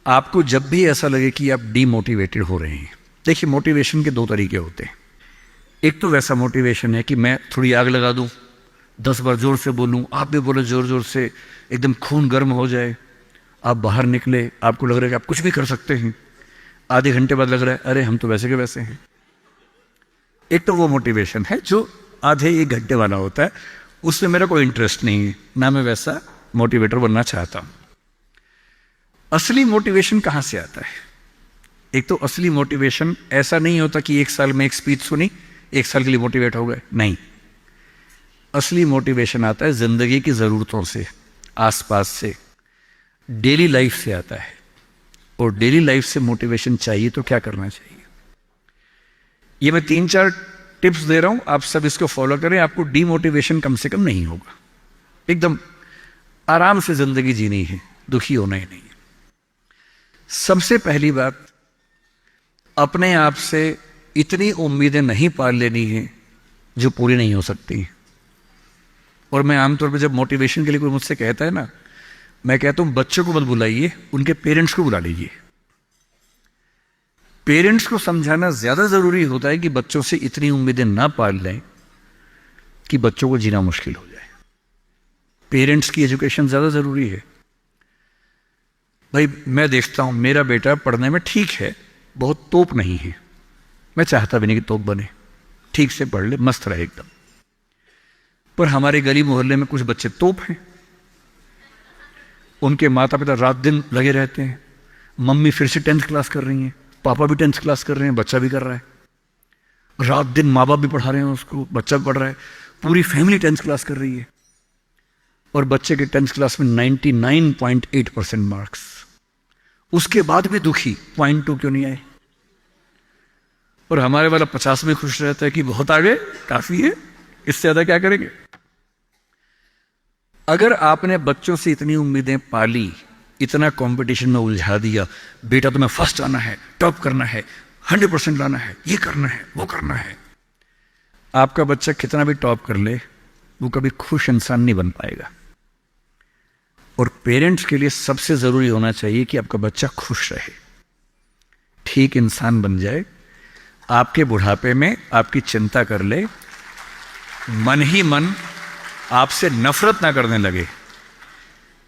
आपको जब भी ऐसा लगे कि आप डीमोटिवेटेड हो रहे हैं, देखिए मोटिवेशन के दो तरीके होते हैं। एक तो वैसा मोटिवेशन है कि मैं थोड़ी आग लगा दूं, 10 बार जोर से बोलूं, आप भी बोले जोर जोर से, एकदम खून गर्म हो जाए, आप बाहर निकले, आपको लग रहा है कि आप कुछ भी कर सकते हैं, आधे घंटे बाद लग रहा है अरे हम तो वैसे के वैसे हैं। एक तो वो मोटिवेशन है जो आधे एक घंटे वाला होता है, उसमें मेरा कोई इंटरेस्ट नहीं है, ना मैं वैसा मोटिवेटर बनना चाहता हूं। असली मोटिवेशन कहां से आता है? एक तो असली मोटिवेशन ऐसा नहीं होता कि एक साल में एक स्पीच सुनी, एक साल के लिए मोटिवेट हो गए, नहीं। असली मोटिवेशन आता है जिंदगी की जरूरतों से, आसपास से, डेली लाइफ से आता है। और डेली लाइफ से मोटिवेशन चाहिए तो क्या करना चाहिए? ये मैं 3-4 टिप्स दे रहा हूं, आप सब इसको फॉलो करें, आपको डीमोटिवेशन कम से कम नहीं होगा। एकदम आराम से जिंदगी जीनी है, दुखी होना ही नहीं है। सबसे पहली बात, अपने आप से इतनी उम्मीदें नहीं पाल लेनी है जो पूरी नहीं हो सकती। और मैं आमतौर पर जब मोटिवेशन के लिए कोई मुझसे कहता है ना, मैं कहता हूं बच्चों को मत बुलाइए, उनके पेरेंट्स को बुला लीजिए। पेरेंट्स को समझाना ज्यादा जरूरी होता है कि बच्चों से इतनी उम्मीदें ना पाल लें कि बच्चों को जीना मुश्किल हो जाए। पेरेंट्स की एजुकेशन ज्यादा जरूरी है। भाई मैं देखता हूं मेरा बेटा पढ़ने में ठीक है, बहुत तोप नहीं है, मैं चाहता भी नहीं कि तोप बने, ठीक से पढ़ ले, मस्त रहे एकदम। पर हमारे गली मोहल्ले में कुछ बच्चे तोप हैं, उनके माता पिता रात दिन लगे रहते हैं, मम्मी फिर से 10th क्लास कर रही हैं, पापा भी 10th क्लास कर रहे हैं, बच्चा भी कर रहा है, रात दिन माँ बाप भी पढ़ा रहे हैं उसको, बच्चा भी पढ़ रहा है, पूरी फैमिली 10th क्लास कर रही है। और बच्चे के 10th क्लास में 99.8% मार्क्स, उसके बाद भी दुखी, 0.2 क्यों नहीं आए? और हमारे वाला 50 में खुश रहता है कि बहुत आगे, काफी है, इससे ज्यादा क्या करेंगे? अगर आपने बच्चों से इतनी उम्मीदें पाली, इतना कंपटीशन में उलझा दिया, बेटा तुम्हें फर्स्ट आना है, टॉप करना है, 100% लाना है, ये करना है, वो करना है, आपका बच्चा कितना भी टॉप कर ले, वो कभी खुश इंसान नहीं बन पाएगा। और पेरेंट्स के लिए सबसे जरूरी होना चाहिए कि आपका बच्चा खुश रहे, ठीक इंसान बन जाए, आपके बुढ़ापे में आपकी चिंता कर ले, मन ही मन आपसे नफरत ना करने लगे।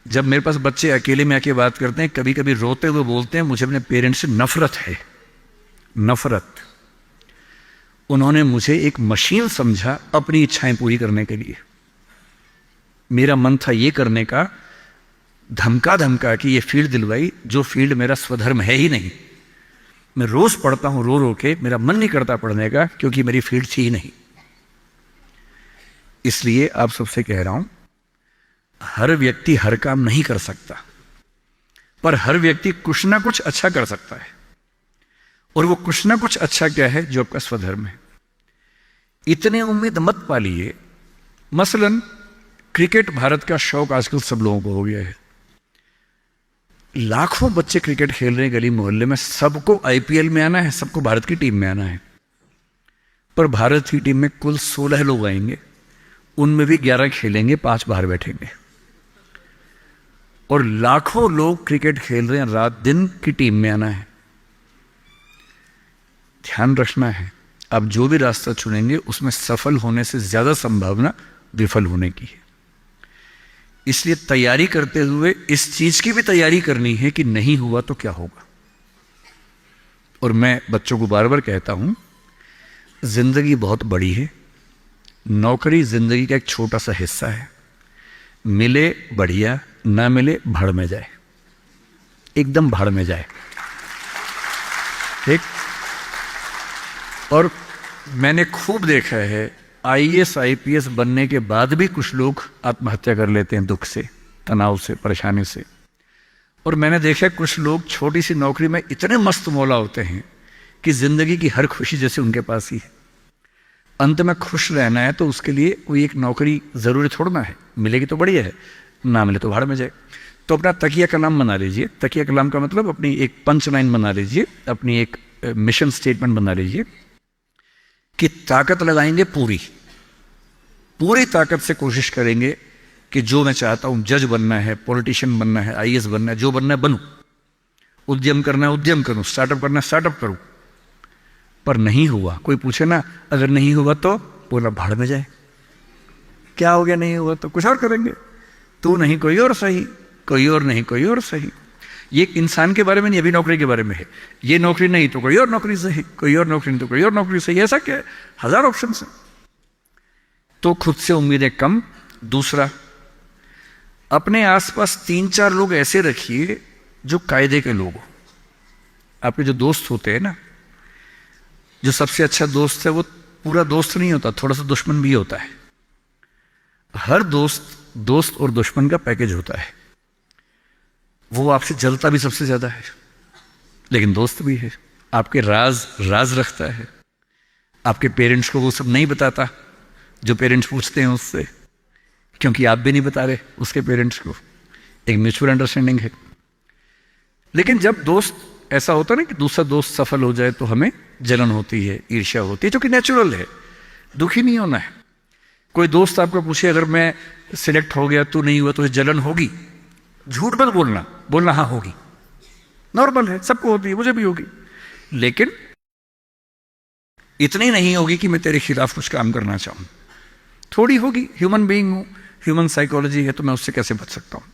जब मेरे पास बच्चे अकेले में आके बात करते हैं, कभी कभी रोते हुए बोलते हैं मुझे अपने पेरेंट्स से नफरत है, नफरत। उन्होंने मुझे एक मशीन समझा अपनी इच्छाएं पूरी करने के लिए। मेरा मन था ये करने का, धमका धमका कि ये फील्ड दिलवाई जो फील्ड मेरा स्वधर्म है ही नहीं। मैं रोज पढ़ता हूं रो रो के, मेरा मन नहीं करता पढ़ने का क्योंकि मेरी फील्ड थी ही नहीं। इसलिए आप सबसे कह रहा हूं, हर व्यक्ति हर काम नहीं कर सकता, पर हर व्यक्ति कुछ ना कुछ अच्छा कर सकता है। और वो कुछ ना कुछ अच्छा क्या है? जो आपका स्वधर्म है। इतने उम्मीद मत पालिए। मसलन क्रिकेट भारत का शौक आजकल सब लोगों को हो गया है, लाखों बच्चे क्रिकेट खेल रहे हैं गली मोहल्ले में, सबको आईपीएल में आना है, सबको भारत की टीम में आना है। पर भारत की टीम में कुल 16 लोग आएंगे, उनमें भी 11 खेलेंगे, 5 बाहर बैठेंगे। और लाखों लोग क्रिकेट खेल रहे हैं, रात दिन की टीम में आना है। ध्यान रखना है, आप जो भी रास्ता चुनेंगे उसमें सफल होने से ज्यादा संभावना विफल होने की है। इसलिए तैयारी करते हुए इस चीज की भी तैयारी करनी है कि नहीं हुआ तो क्या होगा। और मैं बच्चों को बार बार कहता हूं, जिंदगी बहुत बड़ी है, नौकरी जिंदगी का एक छोटा सा हिस्सा है। मिले बढ़िया, ना मिले भाड़ में जाए, एकदम भाड़ में जाए, ठीक। और मैंने खूब देखा है, आईएएस आईपीएस बनने के बाद भी कुछ लोग आत्महत्या कर लेते हैं, दुख से, तनाव से, परेशानी से। और मैंने देखा कुछ लोग छोटी सी नौकरी में इतने मस्त मौला होते हैं कि जिंदगी की हर खुशी जैसे उनके पास ही है। अंत में खुश रहना है तो उसके लिए कोई एक नौकरी जरूरी छोड़ना है, मिलेगी तो बढ़िया है, ना मिले तो भाड़ में जाए। तो अपना तकिया कलाम बना लीजिए। तकिया कलाम का मतलब अपनी एक पंच लाइन बना लीजिए, अपनी एक मिशन स्टेटमेंट बना लीजिए कि ताकत लगाएंगे, पूरी ताकत से कोशिश करेंगे कि जो मैं चाहता हूं, जज बनना है, पॉलिटिशियन बनना है, आईएएस बनना है, जो बनना है बनूं। उद्यम करना है उद्यम करूं, स्टार्टअप करना है स्टार्टअप करूं, पर नहीं हुआ। कोई पूछे ना अगर नहीं हुआ तो बोला भाड़ में जाए, क्या हो गया नहीं हुआ तो कुछ और करेंगे, तू नहीं कोई और सही, कोई और नहीं कोई और सही। ये इंसान के बारे में नहीं, अभी नौकरी के बारे में है। ये नौकरी नहीं तो कोई और नौकरी सही, कोई और नौकरी नहीं तो कोई और नौकरी सही, ऐसा क्या है, हजार ऑप्शन है। तो खुद से उम्मीदें कम। दूसरा, अपने आसपास 3-4 लोग ऐसे रखिए जो कायदे के लोग हो। आपके जो दोस्त होते हैं ना, जो सबसे अच्छा दोस्त है वो पूरा दोस्त नहीं होता, थोड़ा सा दुश्मन भी होता है। हर दोस्त और दुश्मन का पैकेज होता है। वो आपसे जलता भी सबसे ज्यादा है, लेकिन दोस्त भी है। आपके राज रखता है। आपके पेरेंट्स को वो सब नहीं बताता जो पेरेंट्स पूछते हैं उससे, क्योंकि आप भी नहीं बता रहे उसके पेरेंट्स को। एक म्यूचुअल अंडरस्टैंडिंग है। लेकिन जब दोस्त ऐसा होता ना कि दूसरा दोस्त सफल हो जाए तो हमें जलन होती है, ईर्ष्या होती है, जो कि नेचुरल है। दुखी नहीं होना है। कोई दोस्त आपको पूछे अगर मैं सिलेक्ट हो गया तू नहीं हुआ तो जलन होगी, झूठ मत बोलना हाँ होगी, नॉर्मल है, सबको होती है, मुझे भी होगी, लेकिन इतनी नहीं होगी कि मैं तेरे खिलाफ कुछ काम करना चाहूं। थोड़ी होगी, ह्यूमन बीइंग हूं, ह्यूमन साइकोलॉजी है, तो मैं उससे कैसे बच सकता हूं।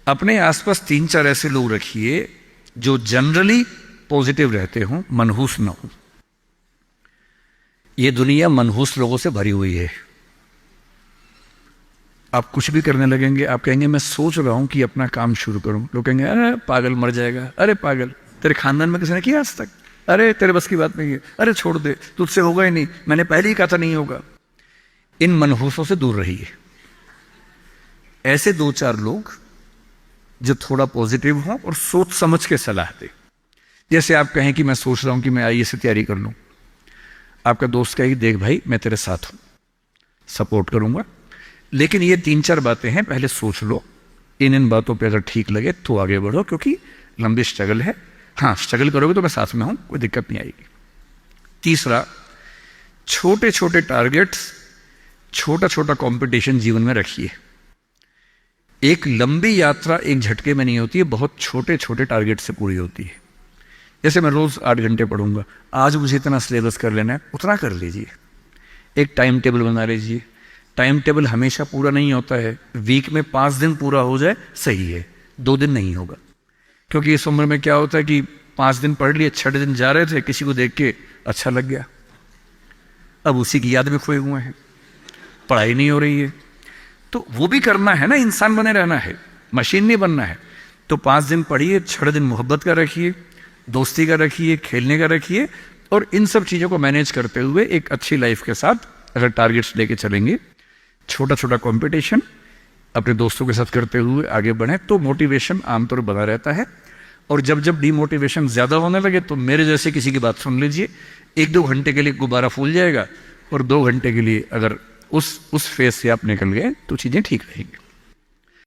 अपने आसपास 3-4 ऐसे लोग रखिए जो जनरली पॉजिटिव रहते हों, मनहूस ना हो। ये दुनिया मनहूस लोगों से भरी हुई है। आप कुछ भी करने लगेंगे, आप कहेंगे मैं सोच रहा हूं कि अपना काम शुरू करूं, लोग कहेंगे अरे पागल मर जाएगा, अरे पागल तेरे खानदान में किसी ने किया आज तक, अरे तेरे बस की बात नहीं है, अरे छोड़ दे तुझसे होगा ही नहीं, मैंने पहले ही कहा था नहीं होगा। इन मनहूसों से दूर रहिए। ऐसे 2-4 लोग जो थोड़ा पॉजिटिव हों और सोच समझ के सलाह दे। जैसे आप कहें कि मैं सोच रहा हूं कि मैं आईएएस से तैयारी कर लूं, आपका दोस्त कहेगी देख भाई मैं तेरे साथ हूं, सपोर्ट करूंगा, लेकिन ये 3-4 बातें हैं, पहले सोच लो। इन बातों पे अगर ठीक लगे तो आगे बढ़ो, क्योंकि लंबी स्ट्रगल है। हाँ, स्ट्रगल करोगे तो मैं साथ में हूं, कोई दिक्कत नहीं आएगी। तीसरा, छोटे छोटे टारगेट्स, छोटा छोटा कंपटीशन जीवन में रखिए। एक लंबी यात्रा एक झटके में नहीं होती है, बहुत छोटे छोटे टारगेट से पूरी होती है। जैसे मैं रोज 8 घंटे पढ़ूंगा, आज मुझे इतना सिलेबस कर लेना है, उतना कर लीजिए। एक टाइम टेबल बना लीजिए। टाइम टेबल हमेशा पूरा नहीं होता है, वीक में 5 दिन पूरा हो जाए सही है, 2 दिन नहीं होगा। क्योंकि इस उम्र में क्या होता है कि 5 दिन पढ़ लिए, 6 दिन जा रहे थे, किसी को देख के अच्छा लग गया, अब उसी की याद में खोए हुए हैं, पढ़ाई नहीं हो रही है। तो वो भी करना है ना, इंसान बने रहना है, मशीन नहीं बनना है। तो 5 दिन पढ़िए, 6 दिन मोहब्बत का रखिए, दोस्ती का रखिए, खेलने का रखिए, और इन सब चीज़ों को मैनेज करते हुए एक अच्छी लाइफ के साथ अगर टारगेट्स लेके चलेंगे, छोटा छोटा कंपटीशन अपने दोस्तों के साथ करते हुए आगे बढ़े, तो मोटिवेशन आमतौर बना रहता है। और जब जब डीमोटिवेशन ज़्यादा होने लगे तो मेरे जैसे किसी की बात सुन लीजिए, 1-2 घंटे के लिए गुब्बारा फूल जाएगा, और 2 घंटे के लिए अगर उस फेज से आप निकल गए तो चीज़ें ठीक रहेंगी।